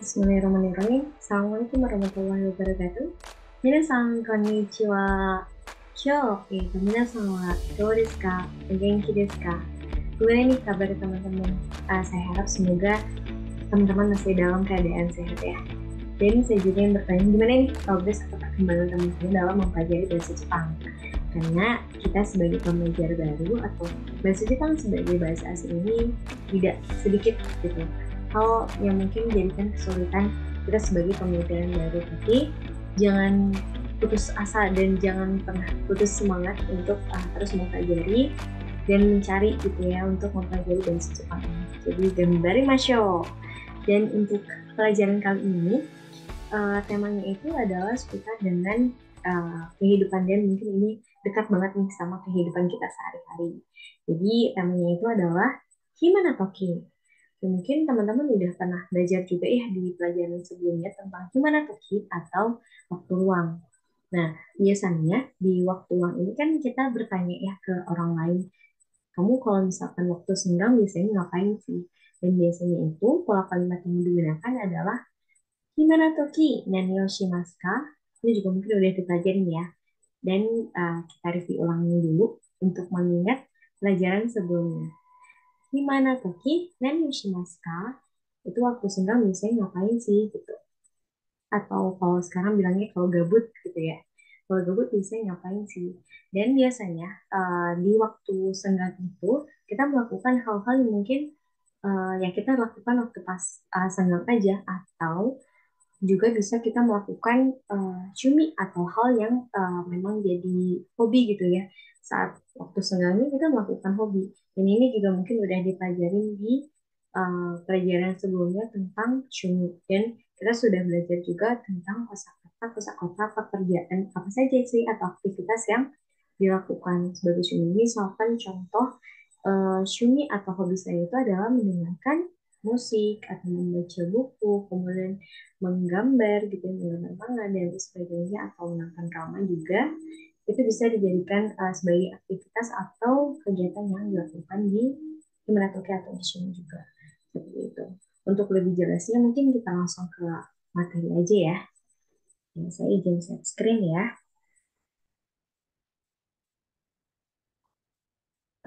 Bismillahirrahmanirrahim. Assalamualaikum warahmatullahi wabarakatuh. Minasan konnichiwa. Kyo, minasan wa do desu ka? O genki desu ka? Gimana nih kabar teman-teman? Saya harap semoga teman-teman masih dalam keadaan sehat ya. Dan saya juga yang bertanya, gimana nih progres atau perkembangan teman-teman dalam mempelajari bahasa Jepang? Karena kita sebagai pembelajar baru atau bahasa Jepang sebagai bahasa asing ini tidak sedikit gitu hal yang mungkin menjadikan kesulitan kita sebagai pembelajaran baru. Tapi jangan putus asa dan jangan pernah putus semangat untuk terus mempelajari dan mencari gitu ya untuk mempelajari bahasa Jepang ini. Jadi gambari masyo. Dan untuk pelajaran kali ini temanya itu adalah seputar dengan kehidupan dan mungkin ini dekat banget nih sama kehidupan kita sehari-hari. Jadi temanya itu adalah Himana Toki. Mungkin teman-teman udah pernah belajar juga ya di pelajaran sebelumnya tentang Himana Toki atau waktu luang. Nah, biasanya di waktu luang ini kan kita bertanya ya ke orang lain, kamu kalau misalkan waktu senggang biasanya ngapain sih? Dan biasanya itu pola kalimat yang digunakan adalah Himana Toki Nani o shimasu ka? Ini juga mungkin udah dipelajarin ya. Dan kita review ulangnya dulu untuk mengingat pelajaran sebelumnya. Himana Toki Nani o shimasu ka? Itu waktu senggang biasanya ngapain sih gitu. Atau kalau sekarang bilangnya kalau gabut gitu ya. Kalau gabut biasanya ngapain sih? Dan biasanya di waktu senggang itu kita melakukan hal-hal yang mungkin yang kita lakukan waktu pas senggang aja atau juga bisa kita melakukan cumi atau hal yang memang jadi hobi gitu ya. Saat waktu senggangnya kita melakukan hobi. Dan ini juga mungkin udah dipelajarin di pelajaran sebelumnya tentang cumi. Dan kita sudah belajar juga tentang kosakata pekerjaan apa saja sih atau aktivitas yang dilakukan sebagai cumi. Misalkan contoh Shumi atau hobi saya itu adalah mendengarkan musik atau membaca buku, kemudian menggambar gitu, menggambar manga dan sebagainya atau menonton drama juga itu bisa dijadikan sebagai aktivitas atau kegiatan yang dilakukan di Himanatoki atau di Shumi juga seperti itu. Untuk lebih jelasnya mungkin kita langsung ke materi aja ya. Ya, saya izin share screen ya.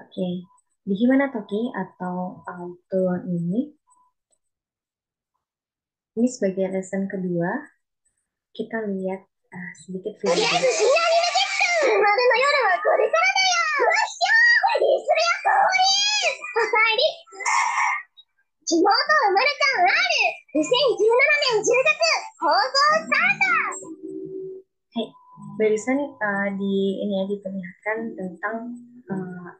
Oke, di Himanatoki atau tuan ini sebagai lesson kedua, kita lihat sedikit video. はい、barusan di ini ya diperlihatkan tentang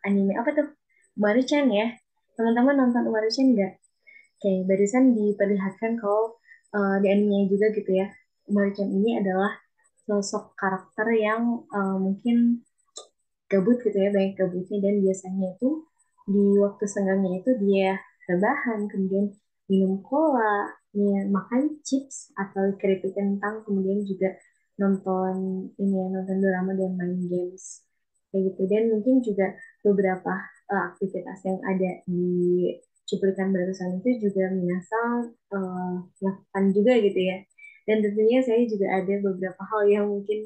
anime apa tuh? Umaru-chan ya. Teman-teman nonton Umaru-chan nggak? Oke, barusan diperlihatkan kalau di anime juga gitu ya. Umaru-chan ini adalah sosok karakter yang mungkin gabut gitu ya, banyak gabutnya dan biasanya itu di waktu senggangnya itu dia rebahan, kemudian minum cola, ya, makan chips atau keripik kentang, kemudian juga nonton ini ya, nonton drama dan main games kayak gitu. Dan mungkin juga beberapa aktivitas yang ada di cuplikan barusan itu juga menyasar lakukan juga gitu ya. Dan tentunya saya juga ada beberapa hal yang mungkin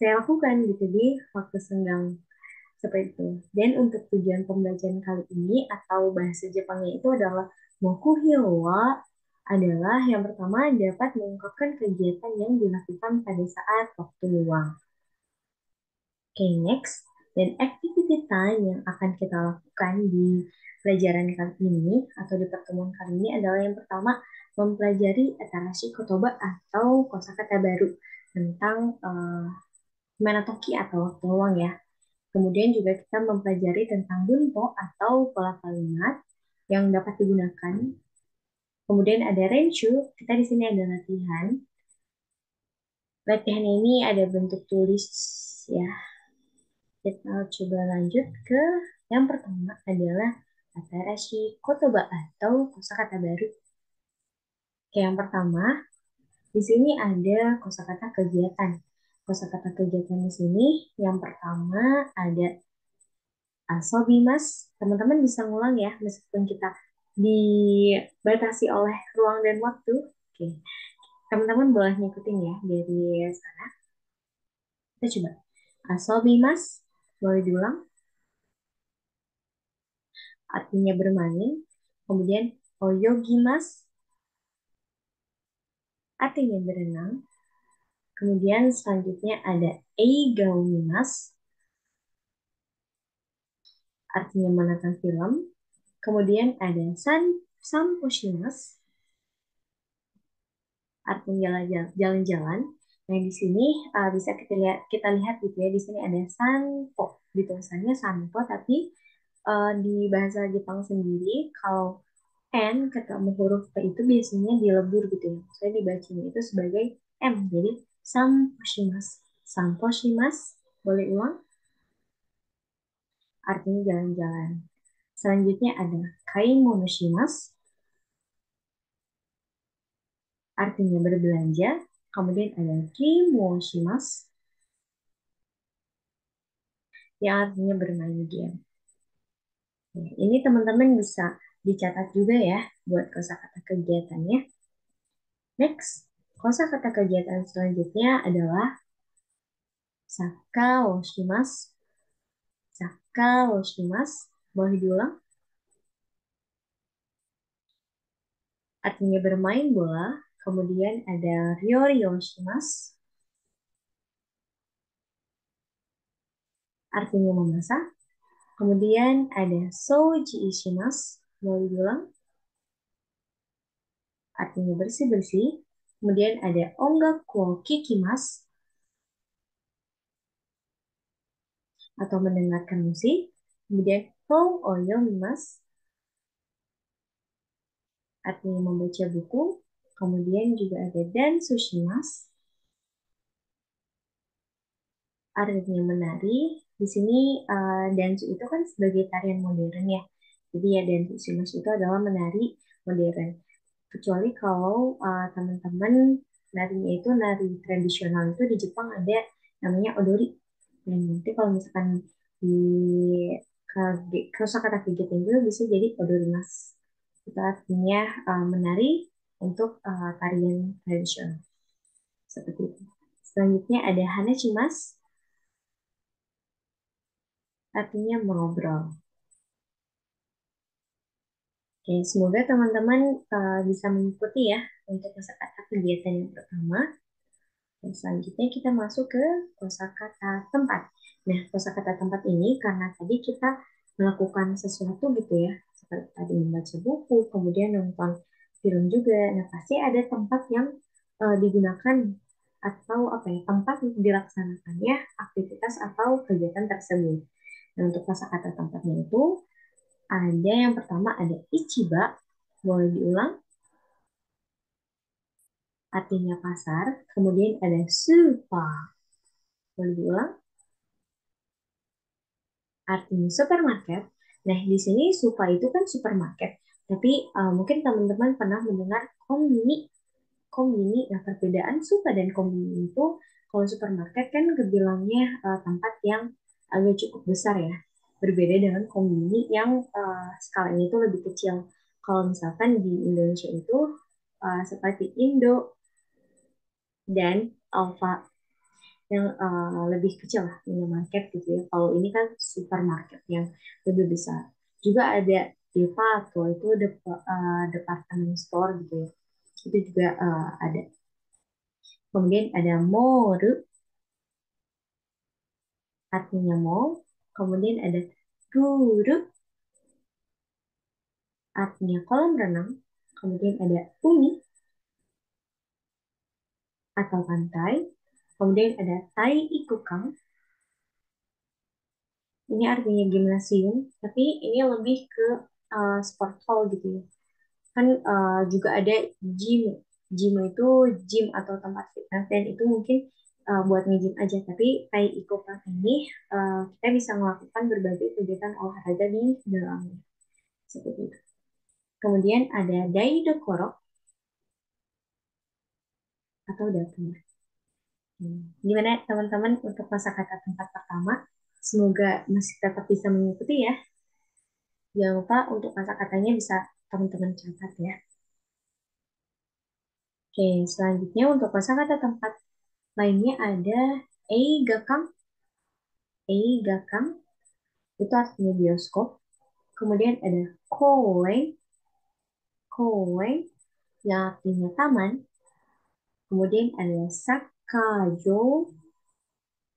saya lakukan gitu di waktu senggang seperti itu. Dan untuk tujuan pembelajaran kali ini atau bahasa Jepangnya itu adalah mokuhyo wa adalah yang pertama dapat mengungkapkan kegiatan yang dilakukan pada saat waktu luang. Oke, next. Dan activity time yang akan kita lakukan di pelajaran kali ini atau di pertemuan kali ini adalah yang pertama mempelajari Atarashi Kotoba atau kosakata baru tentang Manatoki atau waktu luang ya. Kemudian juga kita mempelajari tentang bunpo atau pola kalimat yang dapat digunakan. Kemudian ada renshu, kita di sini ada latihan. Latihan ini ada bentuk tulis ya. Kita coba lanjut ke yang pertama adalah Atarashi Kotoba atau kosakata baru. Oke, yang pertama, di sini ada kosakata kegiatan. Kosakata kegiatan di sini yang pertama ada Sobi Mas, teman-teman bisa ngulang ya meskipun kita dibatasi oleh ruang dan waktu. Oke, teman-teman boleh ngikutin ya dari sana. Kita coba. Asobimas, boleh diulang, artinya bermain. Kemudian oyogimas, artinya berenang. Kemudian selanjutnya ada eigaumimas, artinya menonton film. Kemudian ada samposhimas, artinya jalan-jalan. Nah, di sini bisa kita lihat gitu ya. Di sini ada sanpo, ditulisannya sanpo, tapi di bahasa Jepang sendiri kalau N ketemu huruf P itu biasanya dilebur gitu ya. Saya dibacanya itu sebagai M. Jadi samposhimas. Samposhimas. Boleh ulang? Artinya jalan-jalan. Selanjutnya ada kaimonoshimas. Artinya berbelanja. Kemudian ada kimoshimas. Yang artinya bermain game. Nah, ini teman-teman bisa dicatat juga ya buat kosakata kegiatannya. Next, kosakata kegiatan selanjutnya adalah Saka Oshimas. Saka Oshimas. Boleh diulang? Artinya bermain bola. Kemudian ada Ryori Oshimas. Artinya memasak. Kemudian ada Souji Ishimas. Boleh diulang? Artinya bersih-bersih. Kemudian ada Ongaku wo Kikimas. Atau mendengarkan musik. Kemudian Hon Oyomimas. Artinya membaca buku. Kemudian juga ada Dan Sushimas, artinya menari. Di sini dansu itu kan sebagai tarian modern ya. Jadi ya dansu shimas itu adalah menari modern. Kecuali kalau teman-teman narinya itu nari tradisional itu di Jepang ada namanya odori. Dan nanti kalau misalkan di kosakata kegiatan itu bisa jadi odori mas. Itu artinya menari untuk tarian tradisional. Seperti itu. Selanjutnya ada hanachimas, artinya mengobrol. Oke, semoga teman-teman bisa mengikuti ya untuk kosakata kegiatan yang pertama. Dan selanjutnya kita masuk ke kosakata tempat. Nah, kosakata tempat ini karena tadi kita melakukan sesuatu gitu ya, seperti tadi membaca buku, kemudian nonton film juga. Nah, pasti ada tempat yang digunakan atau apa ya, tempat untuk dilaksanakannya aktivitas atau kegiatan tersebut. Nah, untuk kosakata tempatnya itu ada yang pertama ada Ichiba, boleh diulang, artinya pasar. Kemudian ada Supa, boleh diulang, artinya supermarket. Nah, di sini Supa itu kan supermarket. Tapi mungkin teman-teman pernah mendengar kombini. Kombini, nah perbedaan Supa dan kombini itu, kalau supermarket kan kebilangnya tempat yang agak cukup besar ya. Berbeda dengan kombini yang skalanya itu lebih kecil. Kalau misalkan di Indonesia itu seperti Indo dan Alfa yang lebih kecil lah minimarket gitu ya. Kalau ini kan supermarket yang lebih besar. Juga ada Depato itu department store gitu ya. Itu juga ada. Kemudian ada Moru artinya mall. Kemudian ada Guru artinya kolam renang. Kemudian ada Uni atau pantai. Kemudian ada Tai Ikukang. Ini artinya gimnasium, tapi ini lebih ke sport hall gitu ya. Kan juga ada gym. Gym itu gym atau tempat fitness dan itu mungkin buat nge-gym aja. Tapi Tai Ikukang ini kita bisa melakukan berbagai kegiatan olahraga di dalamnya. Seperti itu. Kemudian ada Daidokoro atau dapur. Gimana teman-teman untuk kosakata tempat pertama? Semoga masih tetap bisa mengikuti ya. Jangan lupa untuk kata-katanya bisa teman-teman catat ya. Oke, selanjutnya untuk kosakata tempat lainnya ada Eigakan. Eigakan itu artinya bioskop. Kemudian ada Koen, Koen yang artinya taman. Kemudian ada Sakajo,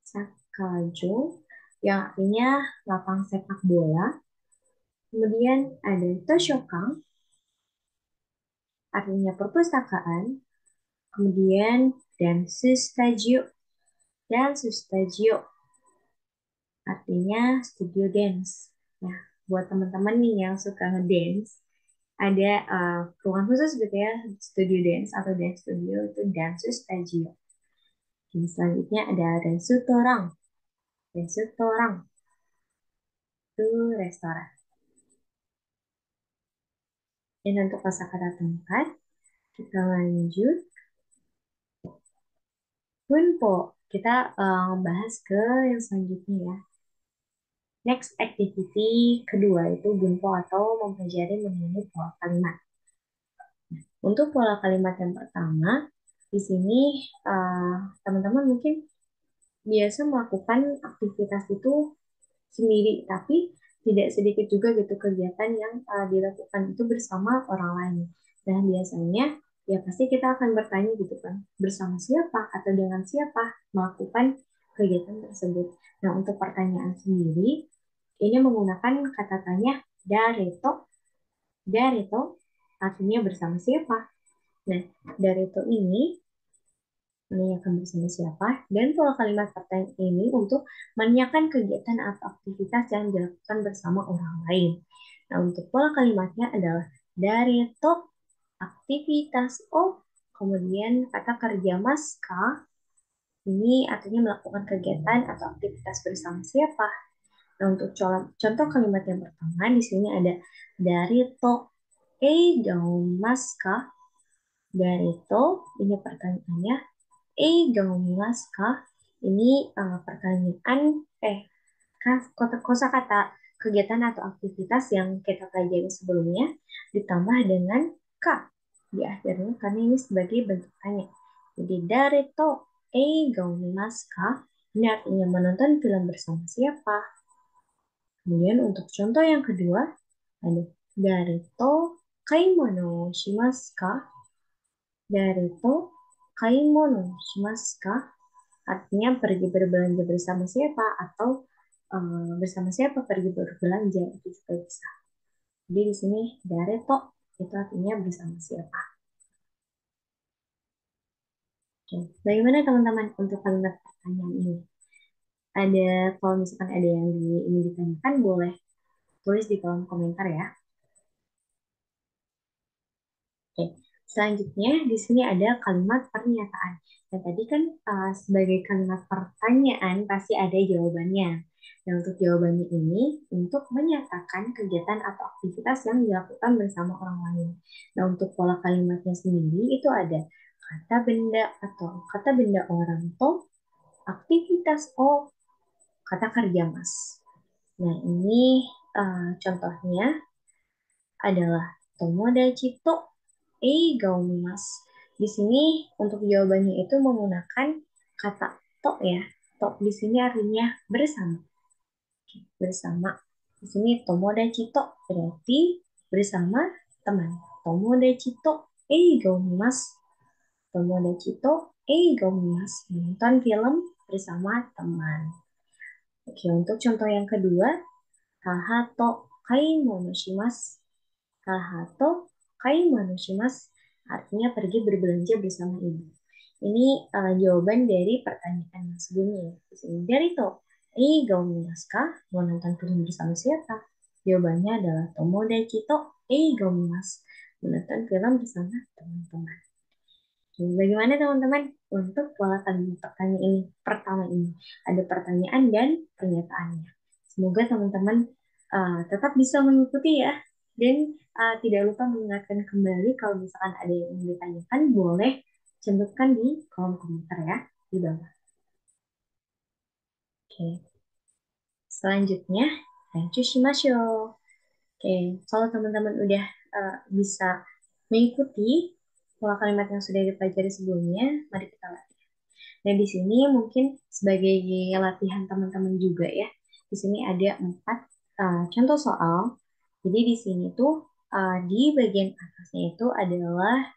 Sakajo yang artinya lapang sepak bola. Kemudian ada Toshokan, artinya perpustakaan. Kemudian Dance Studio, Dance Studio artinya studio dance. Nah, buat teman-teman nih yang suka ngedance, ada ruangan khusus gitu ya, studio dance atau dance studio itu dance studio. Dan selanjutnya ada restoran. Restoran itu restoran. Dan untuk kosakata tempat, kita lanjut. Bunpo. Kita bahas ke yang selanjutnya ya. Next activity kedua itu bunpo atau mempelajari mengenai pola kalimat. Untuk pola kalimat yang pertama, di sini teman-teman mungkin biasa melakukan aktivitas itu sendiri, tapi tidak sedikit juga gitu kegiatan yang dilakukan itu bersama orang lain. Nah, biasanya ya pasti kita akan bertanya gitu kan, bersama siapa atau dengan siapa melakukan kegiatan tersebut. Nah, untuk pertanyaan sendiri, ini menggunakan kata tanya dareto, dareto artinya bersama siapa. Nah, dareto ini menanyakan bersama siapa, dan pola kalimat pertanyaan ini untuk menanyakan kegiatan atau aktivitas yang dilakukan bersama orang lain. Nah, untuk pola kalimatnya adalah dari top aktivitas o, kemudian kata kerja maska, ini artinya melakukan kegiatan atau aktivitas bersama siapa. Nah, untuk contoh kalimat yang pertama di sini ada dari to e daun maska. Dari to, ini pertanyaannya Eigaomimasu ini pertanyaan kosakata kegiatan atau aktivitas yang kita pelajari sebelumnya ditambah dengan ka di akhirnya karena ini sebagai bentuk tanya. Jadi dari to eigaomimasu ini artinya menonton film bersama siapa. Kemudian untuk contoh yang kedua ada dari to kaimono shimasu ka, dari to kaimono shimasu ka artinya pergi berbelanja bersama siapa atau bersama siapa pergi berbelanja itu juga bisa. Jadi di sini dareto itu artinya bersama siapa. Oke. Bagaimana teman-teman untuk kalimat pertanyaan ini? Ada kalau misalkan ada yang ingin ditanyakan boleh tulis di kolom komentar ya. Oke, selanjutnya di sini ada kalimat pernyataan. Dan tadi kan sebagai kalimat pertanyaan pasti ada jawabannya. Dan untuk jawabannya ini untuk menyatakan kegiatan atau aktivitas yang dilakukan bersama orang lain. Nah, untuk pola kalimatnya sendiri itu ada kata benda atau kata benda orang to, aktivitas o, kata kerja mas. Nah, ini contohnya adalah tomodachi to eigaomimasu. Di sini untuk jawabannya itu menggunakan kata to ya. To di sini artinya bersama. Bersama. Di sini tomodachi to berarti bersama teman. Tomodachi to eigaomimasu. Tomodachi to eigaomimasu. Menonton film bersama teman. Oke, untuk contoh yang kedua, haha to kaimono shimasu. Hahato kaimanu shimasu artinya pergi berbelanja bersama ibu. Ini jawaban dari pertanyaan yang sebelumnya. Dari to, eigaomimasu ka? Mau nonton film bersama siapa? Jawabannya adalah tomodachi to eigaomimasu. Menonton film bersama teman-teman. Bagaimana teman-teman untuk pola kalimat pertanyaan ini? Pertama ini ada pertanyaan dan pernyataannya. Semoga teman-teman tetap bisa mengikuti ya dan tidak lupa mengingatkan kembali kalau misalkan ada yang ingin ditanyakan boleh cantumkan di kolom komentar ya di bawah. Oke, selanjutnya thank you shimashou. Oke, kalau teman-teman udah bisa mengikuti pola kalimat yang sudah dipelajari sebelumnya, mari kita latih. Nah, di sini mungkin sebagai latihan teman-teman juga ya. Di sini ada 4 contoh soal. Jadi di sini tuh di bagian atasnya itu adalah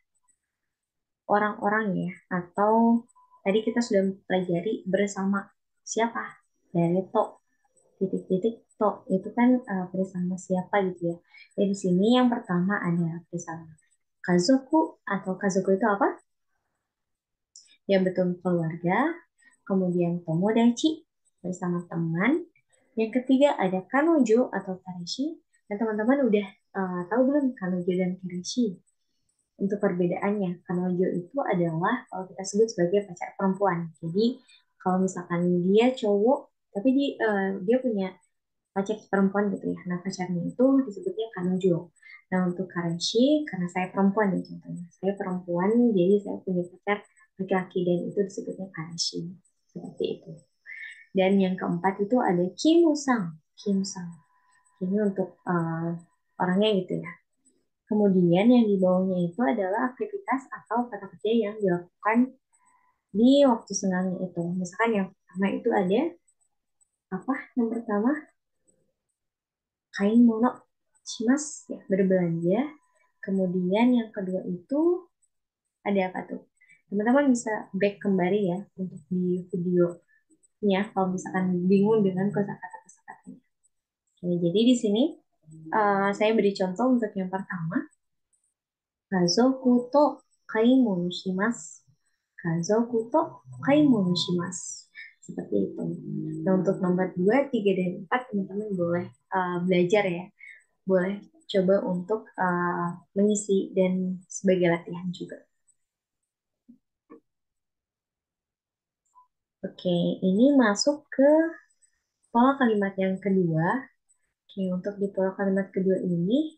orang-orang ya, atau tadi kita sudah pelajari bersama siapa? Dari to, titik-titik to, itu kan bersama siapa gitu ya. Jadi di sini yang pertama ada bersama kazoku, atau kazoku itu apa? Yang betul keluarga. Kemudian tomodachi, bersama teman. Yang ketiga ada kanojo atau kareshi. Dan teman-teman udah tahu belum kanojo dan kareshi? Untuk perbedaannya, kanojo itu adalah kalau kita sebut sebagai pacar perempuan. Jadi kalau misalkan dia cowok, tapi dia punya pacar perempuan gitu ya. Nah, pacarnya itu disebutnya kanojo. Nah, untuk kareshi, karena saya perempuan ya contohnya. Saya perempuan, jadi saya punya pacar laki-laki dan itu disebutnya kareshi. Seperti itu. Dan yang keempat itu ada kimusang. Kimusang. Ini untuk orangnya gitu ya. Kemudian yang di bawahnya itu adalah aktivitas atau kata kerja yang dilakukan di waktu senggangnya itu. Misalkan yang pertama itu ada apa? Yang pertama kain mono shimasu ya, berbelanja. Kemudian yang kedua itu ada apa tuh? Teman-teman bisa back kembali ya untuk di videonya kalau misalkan bingung dengan kosakata-kosakatanya. Oke, jadi di sini saya beri contoh untuk yang pertama, kazoku to kaimono shimasu. Kazoku to kaimono shimasu. Seperti itu. Nah, untuk nomor 2, 3, dan 4, teman-teman boleh belajar ya. Boleh coba untuk mengisi dan sebagai latihan juga. Oke, ini masuk ke pola kalimat yang kedua. Oke, untuk di pola kalimat kedua ini,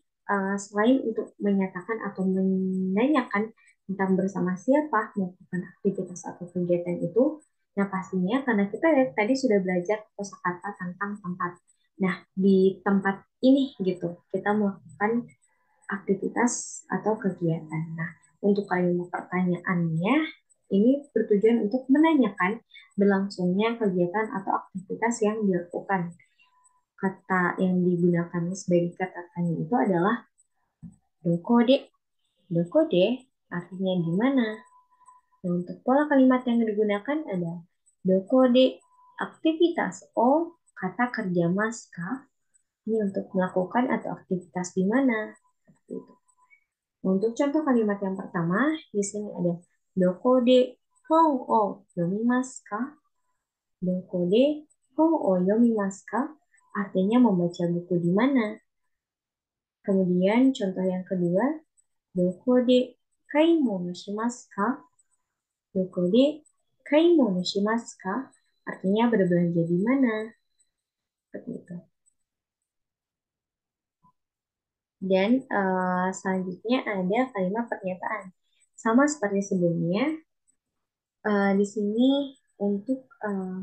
selain untuk menyatakan atau menanyakan tentang bersama siapa melakukan aktivitas atau kegiatan itu, nah pastinya karena kita tadi sudah belajar kosakata tentang tempat. Nah, di tempat ini gitu, kita melakukan aktivitas atau kegiatan. Nah, untuk kalimat pertanyaannya, ini bertujuan untuk menanyakan berlangsungnya kegiatan atau aktivitas yang dilakukan. Kata yang digunakan sebagai kata tanya itu adalah dokode. Dokode artinya di mana. Nah, untuk pola kalimat yang digunakan ada dokode aktivitas o kata kerja maska. Ini untuk melakukan atau aktivitas di mana. Seperti itu. Untuk contoh kalimat yang pertama, di sini ada dokode hong o yomimasu ka. Dokode hong o yomimasu ka artinya membaca buku di mana. Kemudian contoh yang kedua, doko de kaimono shimasu ka? Doko de kaimono shimasu ka? Artinya berbelanja di mana? Seperti itu. Dan selanjutnya ada kalimat pernyataan. Sama seperti sebelumnya, di sini untuk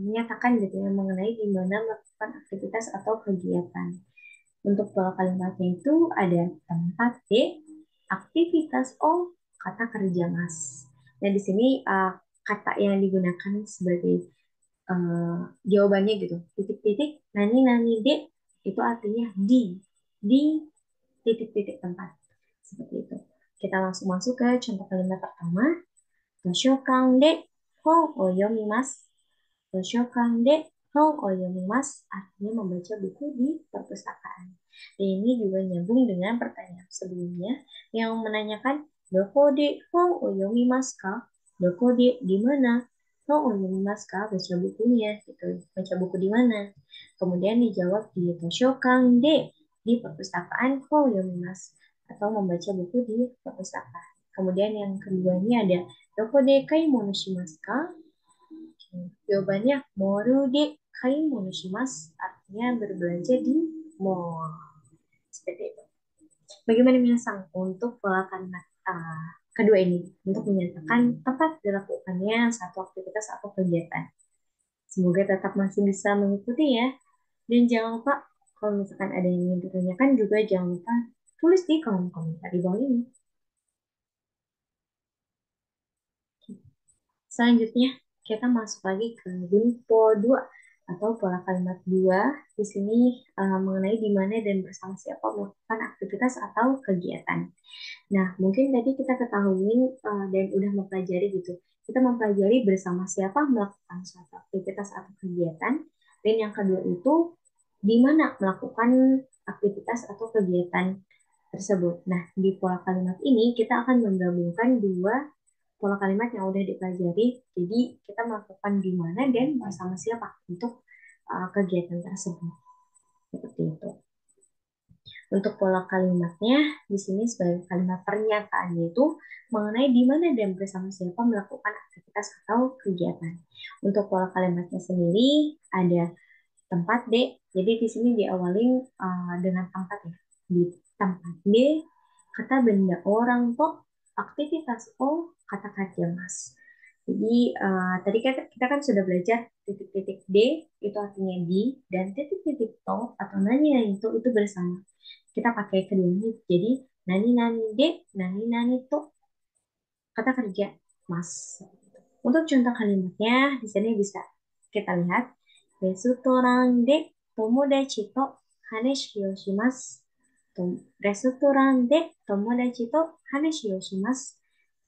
menyatakan gitu ya mengenai di mana melakukan aktivitas atau kegiatan. Untuk pola kalimatnya itu ada tempat D, aktivitas O, kata kerja mas. Nah, di sini kata yang digunakan sebagai jawabannya gitu. Titik-titik, nani-nani D, itu artinya di titik-titik tempat. Seperti itu. Kita langsung masuk ke contoh kalimat pertama. Toshokan de hon o yomimasu. Toshokan de hon o yomimasu artinya membaca buku di perpustakaan. Dan ini juga nyambung dengan pertanyaan sebelumnya yang menanyakan doko de hon o yomimasu ka? Doko de di mana? Hon o yomimasu ka? Baca bukunya gitu. Baca buku di mana? Kemudian dijawab di toshokan de di perpustakaan hon o yomimasu atau membaca buku di perpustakaan. Kemudian yang keduanya ada doko de kaimono shimasu ka? Jawabannya moru de kaimono shimasu artinya berbelanja di mall. Seperti itu. Bagaimana Minasang untuk pola kalimat kedua ini untuk menyatakan tempat dilakukannya satu aktivitas atau kegiatan. Semoga tetap masih bisa mengikuti ya. Dan jangan lupa kalau misalkan ada yang ingin ditanyakan juga jangan lupa tulis di kolom komentar di bawah ini. Selanjutnya, kita masuk lagi ke Gunpo 2 atau pola kalimat 2. Di sini mengenai di mana dan bersama siapa melakukan aktivitas atau kegiatan. Nah, mungkin tadi kita ketahui dan udah mempelajari gitu. Kita mempelajari bersama siapa melakukan suatu aktivitas atau kegiatan. Dan yang kedua itu di mana melakukan aktivitas atau kegiatan tersebut. Nah, di pola kalimat ini kita akan menggabungkan dua pola kalimat yang udah dipelajari. Jadi kita melakukan di mana dan bersama siapa untuk kegiatan tersebut. Seperti itu. Untuk pola kalimatnya di sini sebagai kalimat pernyataan yaitu mengenai di mana dan bersama siapa melakukan aktivitas atau kegiatan. Untuk pola kalimatnya sendiri ada tempat D. Jadi di sini diawali dengan tempat ya. Di tempat D, kata benda orang to, aktivitas O, kata kerja mas. Jadi tadi kita kan sudah belajar titik-titik D itu artinya di dan titik-titik to atau nanya itu bersama. Kita pakai keduanya. Jadi nani nani D, nani nani to, kata kerja mas. Untuk contoh kalimatnya di sini bisa kita lihat restoran de tomodachi to haneshi o shimasu. Restoran de tomodachi to haneshi o shimasu.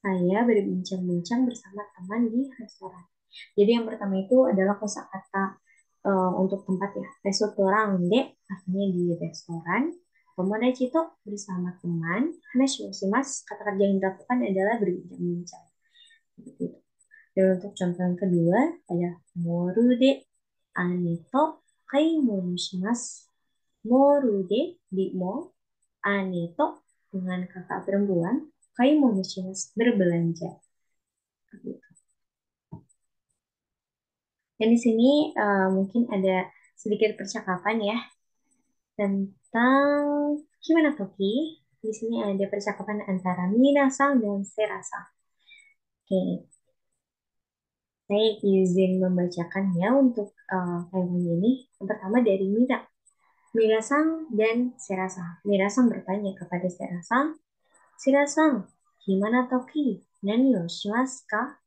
Saya berbincang-bincang bersama teman di restoran. Jadi yang pertama itu adalah kosakata untuk tempat ya. Restoran de artinya di restoran. Tomodachi to bersama teman. Haneshi o shimasu. Kata kerja yang dilakukan adalah berbincang-bincang. Dan untuk contoh yang kedua ada moru de ane to kaimono shimasu. Moru de di mall, ane to dengan kakak perempuan, kaimono shimasu berbelanja. Dan di sini mungkin ada sedikit percakapan ya tentang gimana Toki. Di sini ada percakapan antara Minasang dan Serasa. Oke, saya izin membacakannya untuk film ini. Yang pertama dari Mira. Mira-sang dan Serasang. Mira-sang bertanya kepada Serasang, Serasang, gimana Toki? Nani o shimasu ka?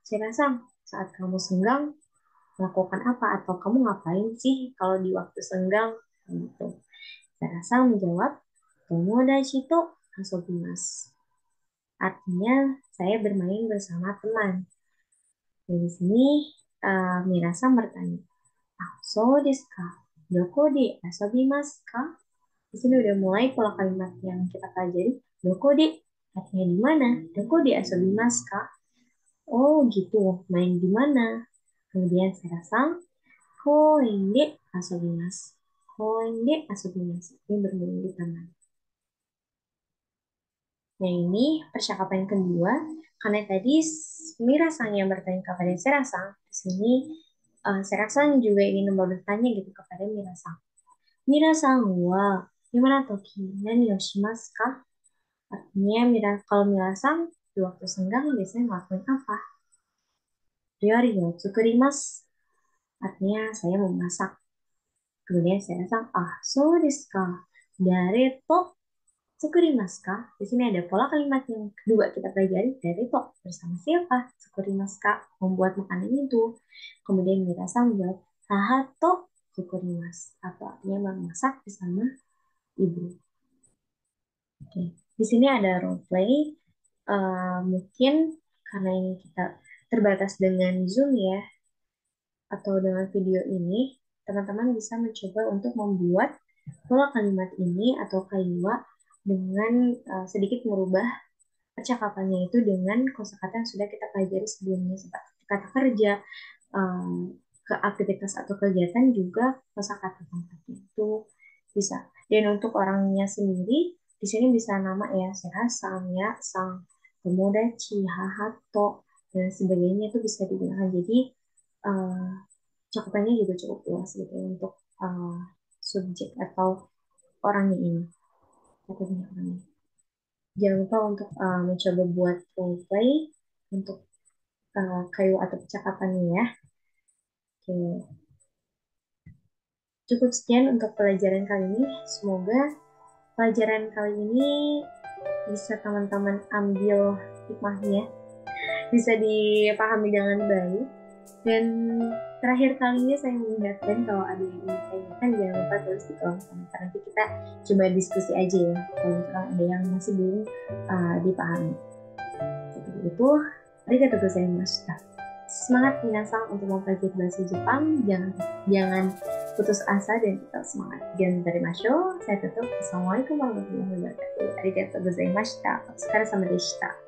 Serasang, saat kamu senggang, melakukan apa? Atau kamu ngapain sih kalau di waktu senggang? Gitu. Serasang menjawab, Tomodachi to asobimasu. Artinya, saya bermain bersama teman. Dari sini, Mira-san bertanya, so desu ka? Doko de asobimasu ka? Di sini udah mulai pola kalimat yang kita pelajari. Doko de artinya di mana? Doko de asobimasu ka? Oh gitu, main di mana? Kemudian saya rasa koen de asobimasu. Koen de asobimasu. Ini bermain di taman. Nah ini percakapan kedua. Karena tadi Mira-sang yang bertanya kepada Serasang, di sini Serasang juga ingin bertanya gitu kepada Mira-sang. Mira-sang wa gimana Toki? Nani o shimasu ka? Artinya kalau Mira-sang di waktu senggang biasanya ngelakuin apa? Ryori o tsukurimasu. Artinya saya memasak. Kemudian saya rasa, so desu ka. Dari to tsukurimasu ka. Di sini ada pola kalimat yang kedua kita pelajari. Dari to bersama siapa? Tsukurimasu ka. Membuat makanan itu. Kemudian dirasa membuat haha to tsukurimasu. Atau artinya memasak bersama ibu. Oke. Di sini ada role play. Mungkin karena ini kita terbatas dengan Zoom ya, atau dengan video ini, teman-teman bisa mencoba untuk membuat pola kalimat ini atau kaiwa dengan sedikit merubah percakapannya itu dengan kosakata yang sudah kita pelajari sebelumnya seperti kata kerja, ke aktivitas atau kegiatan juga kosakata tempatnya itu bisa. Dan untuk orangnya sendiri di sini bisa nama ya serasang, ya sang, tomodachi, hahato dan sebagainya itu bisa digunakan. Jadi uh, cakupannya juga cukup luas gitu untuk uh, subjek atau orangnya ini. Cakupannya orangnya. Jangan lupa untuk mencoba buat role play untuk kayu atau percakapannya ya. Oke. Cukup sekian untuk pelajaran kali ini. Semoga pelajaran kali ini bisa teman-teman ambil hikmahnya bisa dipahami dengan baik. Dan terakhir kalinya saya mengingatkan kalau ada yang ingin saya tanyakan jangan lupa tulis di kolom komentar. Nanti kita coba diskusi aja ya kalau misalkan ada yang masih belum dipahami. Seperti itu, arigatou gozaimashita. Semangat minasang untuk mempelajari bahasa Jepang, jangan putus asa dan tetap semangat. Gantarimashou. Saya tutup. Assalamualaikum warahmatullahi wabarakatuh. Arigatou gozaimashita. Otsukaresama deshita.